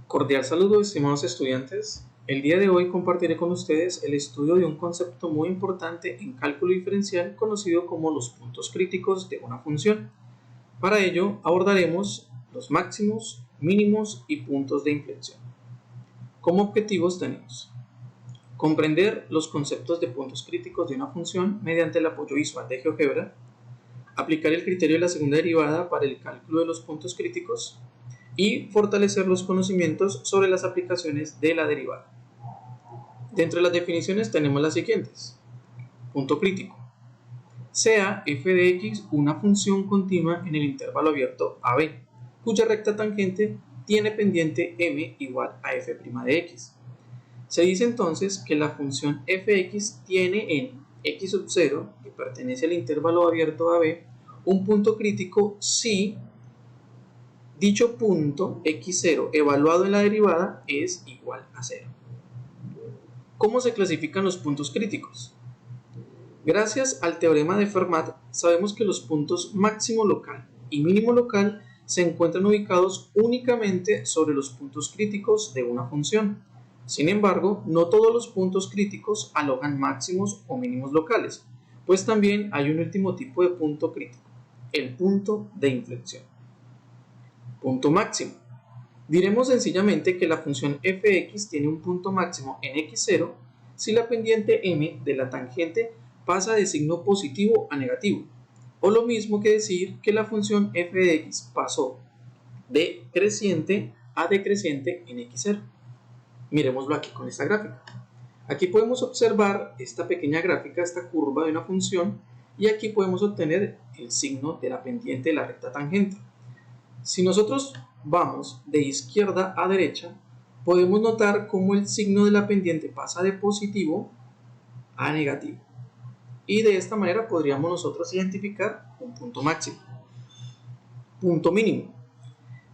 Cordial saludo, estimados estudiantes. El día de hoy compartiré con ustedes el estudio de un concepto muy importante en cálculo diferencial conocido como los puntos críticos de una función. Para ello abordaremos los máximos, mínimos y puntos de inflexión. Como objetivos tenemos comprender los conceptos de puntos críticos de una función mediante el apoyo visual de GeoGebra, aplicar el criterio de la segunda derivada para el cálculo de los puntos críticos y fortalecer los conocimientos sobre las aplicaciones de la derivada. Dentro de las definiciones tenemos las siguientes. Punto crítico. Sea f de x una función continua en el intervalo abierto AB, cuya recta tangente tiene pendiente m igual a f' de x. Se dice entonces que la función fx tiene en x sub 0, que pertenece al intervalo abierto AB, un punto crítico si dicho punto x0 evaluado en la derivada es igual a 0. ¿Cómo se clasifican los puntos críticos? Gracias al teorema de Fermat sabemos que los puntos máximo local y mínimo local se encuentran ubicados únicamente sobre los puntos críticos de una función. Sin embargo, no todos los puntos críticos alojan máximos o mínimos locales, pues también hay un último tipo de punto crítico, el punto de inflexión. Punto máximo. Diremos sencillamente que la función fx tiene un punto máximo en x0 si la pendiente m de la tangente pasa de signo positivo a negativo, o lo mismo que decir que la función f de x pasó de creciente a decreciente en x0. Miremoslo aquí con esta gráfica. Aquí podemos observar esta pequeña gráfica, esta curva de una función, y aquí podemos obtener el signo de la pendiente de la recta tangente. Si nosotros vamos de izquierda a derecha, podemos notar cómo el signo de la pendiente pasa de positivo a negativo. Y de esta manera podríamos nosotros identificar un punto máximo. Punto mínimo.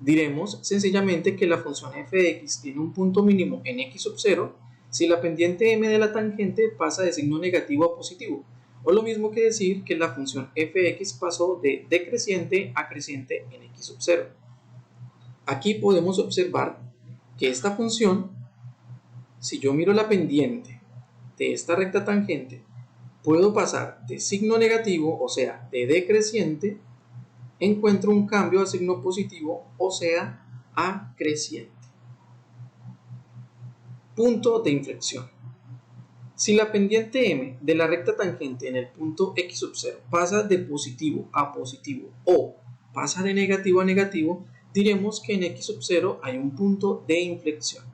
Diremos sencillamente que la función f de x tiene un punto mínimo en x sub 0 si la pendiente m de la tangente pasa de signo negativo a positivo, o lo mismo que decir que la función f de x pasó de decreciente a creciente en x sub 0. Aquí podemos observar que esta función, si yo miro la pendiente de esta recta tangente, puedo pasar de signo negativo, o sea, de decreciente, encuentro un cambio a signo positivo, o sea, a creciente. Punto de inflexión. Si la pendiente m de la recta tangente en el punto x sub 0 pasa de positivo a positivo o pasa de negativo a negativo, diremos que en x sub 0 hay un punto de inflexión.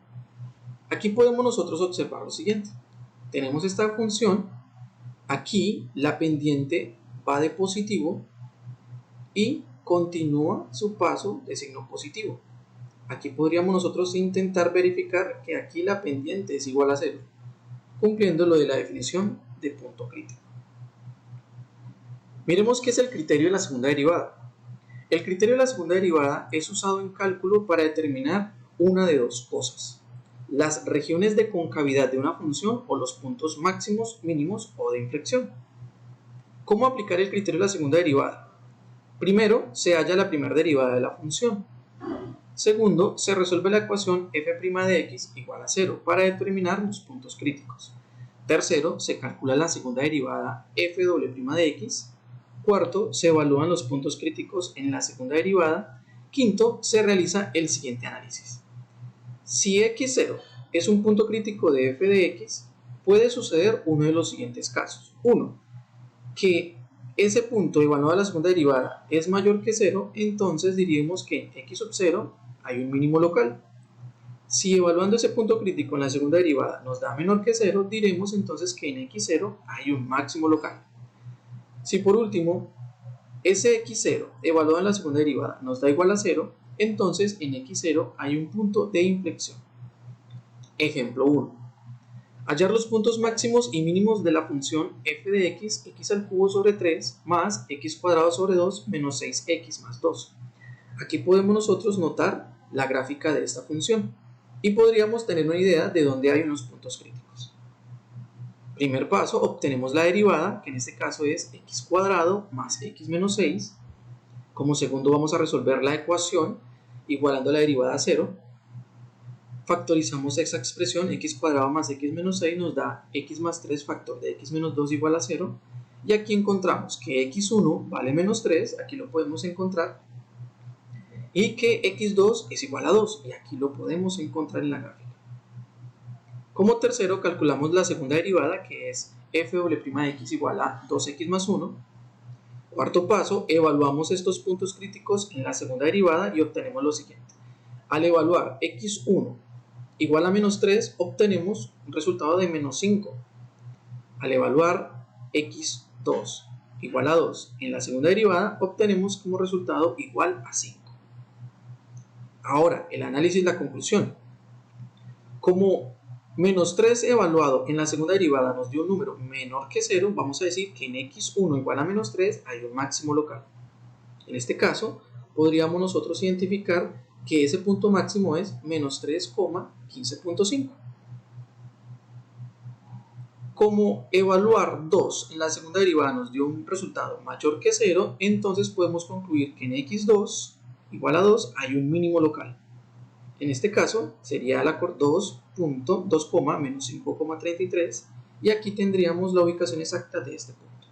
Aquí podemos nosotros observar lo siguiente. Tenemos esta función, aquí la pendiente va de positivo y continúa su paso de signo positivo. Aquí podríamos nosotros intentar verificar que aquí la pendiente es igual a 0, cumpliendo lo de la definición de punto crítico. Miremos qué es el criterio de la segunda derivada. El criterio de la segunda derivada es usado en cálculo para determinar una de dos cosas: las regiones de concavidad de una función o los puntos máximos, mínimos o de inflexión. ¿Cómo aplicar el criterio de la segunda derivada? Primero, se halla la primera derivada de la función. Segundo, se resuelve la ecuación f' de x igual a 0 para determinar los puntos críticos. Tercero, se calcula la segunda derivada f' de x. Cuarto, se evalúan los puntos críticos en la segunda derivada. Quinto, se realiza el siguiente análisis. Si x0 es un punto crítico de f de x, puede suceder uno de los siguientes casos. 1. Que ese punto evaluado a la segunda derivada es mayor que 0, entonces diríamos que en x sub 0 hay un mínimo local. Si evaluando ese punto crítico en la segunda derivada nos da menor que 0, diremos entonces que en x0 hay un máximo local. Si por último ese x0 evaluado en la segunda derivada nos da igual a 0, entonces en x0 hay un punto de inflexión. Ejemplo 1. Hallar los puntos máximos y mínimos de la función f de x, x al cubo sobre 3 más x cuadrado sobre 2 menos 6x más 2. Aquí podemos nosotros notar la gráfica de esta función y podríamos tener una idea de dónde hay unos puntos críticos. Primer paso, obtenemos la derivada, que en este caso es x cuadrado más x menos 6. Como segundo vamos a resolver la ecuación igualando la derivada a 0. factorizamos esa expresión, x cuadrado más x menos 6 nos da x más 3 factor de x menos 2 igual a 0. Y aquí encontramos que x1 vale menos 3, aquí lo podemos encontrar, y que x2 es igual a 2, y aquí lo podemos encontrar en la gráfica. Como tercero, calculamos la segunda derivada, que es f doble prima de x igual a 2x más 1. Cuarto paso, evaluamos estos puntos críticos en la segunda derivada y obtenemos lo siguiente. Al evaluar x1 igual a menos 3, obtenemos un resultado de menos 5. Al evaluar x2 igual a 2 en la segunda derivada, obtenemos como resultado igual a 5. Ahora, el análisis y la conclusión. Como menos 3 evaluado en la segunda derivada nos dio un número menor que 0, vamos a decir que en x1 igual a menos 3 hay un máximo local. En este caso, podríamos nosotros identificar que ese punto máximo es menos 3,15.5. Como evaluar 2 en la segunda derivada nos dio un resultado mayor que 0, entonces podemos concluir que en x2 igual a 2 hay un mínimo local. En este caso sería la 2 menos 5,33, y aquí tendríamos la ubicación exacta de este punto.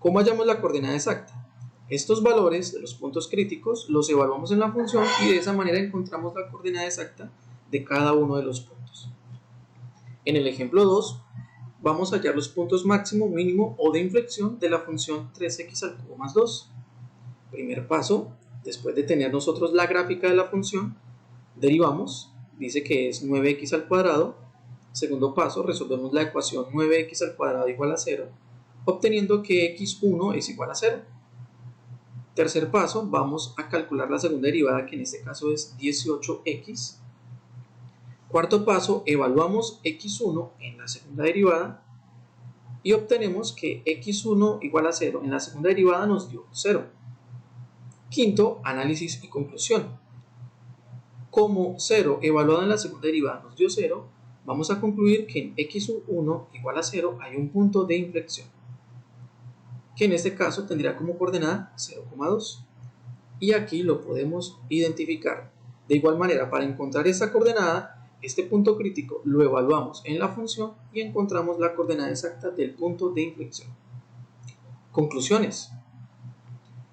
¿Cómo hallamos la coordenada exacta? Estos valores de los puntos críticos los evaluamos en la función y de esa manera encontramos la coordenada exacta de cada uno de los puntos. En el ejemplo 2 vamos a hallar los puntos máximo, mínimo o de inflexión de la función 3x al cubo más 2. Primer paso, después de tener nosotros la gráfica de la función, derivamos, dice que es 9x al cuadrado. Segundo paso, resolvemos la ecuación 9x al cuadrado igual a 0, obteniendo que x1 es igual a 0. Tercer paso, vamos a calcular la segunda derivada, que en este caso es 18x. Cuarto paso, evaluamos x1 en la segunda derivada y obtenemos que x1 igual a 0 en la segunda derivada nos dio 0. Quinto, análisis y conclusión. Como 0 evaluado en la segunda derivada nos dio 0, vamos a concluir que en x1 igual a 0 hay un punto de inflexión, que en este caso tendría como coordenada 0,2. Y aquí lo podemos identificar. De igual manera, para encontrar esta coordenada, este punto crítico lo evaluamos en la función y encontramos la coordenada exacta del punto de inflexión. Conclusiones.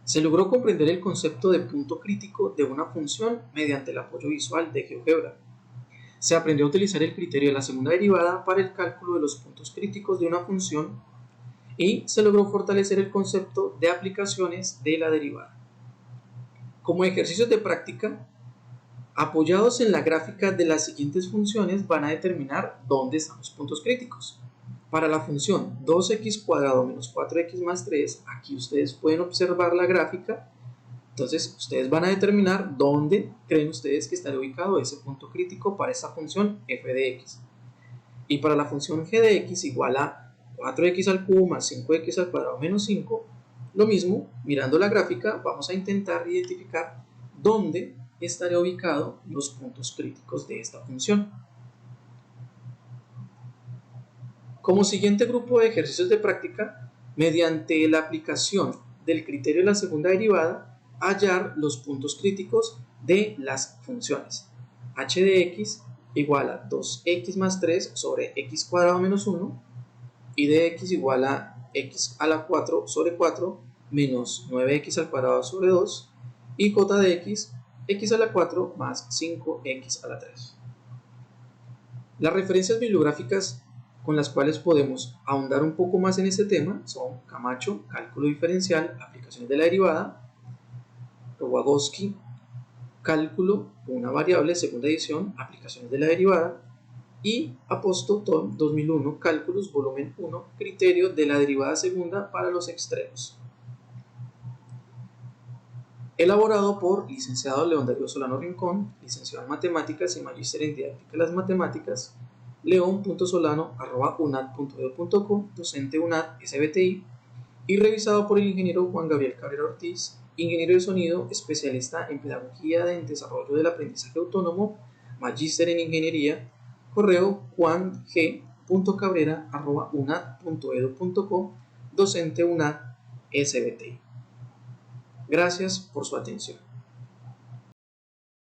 Se logró comprender el concepto de punto crítico de una función mediante el apoyo visual de GeoGebra. Se aprendió a utilizar el criterio de la segunda derivada para el cálculo de los puntos críticos de una función y se logró fortalecer el concepto de aplicaciones de la derivada. Como ejercicios de práctica, apoyados en la gráfica de las siguientes funciones, van a determinar dónde están los puntos críticos. Para la función 2x cuadrado menos 4x más 3, aquí ustedes pueden observar la gráfica. Entonces ustedes van a determinar dónde creen ustedes que estaría ubicado ese punto crítico para esta función f de x. Y para la función g de x igual a 4x al cubo más 5x al cuadrado menos 5, lo mismo, mirando la gráfica, vamos a intentar identificar dónde estaría ubicado los puntos críticos de esta función. Como siguiente grupo de ejercicios de práctica, mediante la aplicación del criterio de la segunda derivada, hallar los puntos críticos de las funciones h de x igual a 2x más 3 sobre x cuadrado menos 1, y de x igual a x a la 4 sobre 4 menos 9x al cuadrado sobre 2, y j de x, x a la 4 más 5x a la 3. Las referencias bibliográficas con las cuales podemos ahondar un poco más en este tema son Camacho, Cálculo Diferencial, Aplicaciones de la Derivada; Rogowski, Cálculo, una variable, segunda edición, Aplicaciones de la Derivada; y Aposto, Tom, 2001, Cálculos, volumen 1, Criterio de la derivada segunda para los extremos. Elaborado por licenciado León Darío Solano Rincón, licenciado en Matemáticas y Magíster en Didáctica de las Matemáticas, leon.solano@unad.edu.co, docente UNAD SBTI, y revisado por el ingeniero Juan Gabriel Cabrera Ortiz, ingeniero de sonido, especialista en Pedagogía en Desarrollo del Aprendizaje Autónomo, Magíster en Ingeniería, correo juang.cabrera@unad.edu.co, docente UNAD SBTI. Gracias por su atención.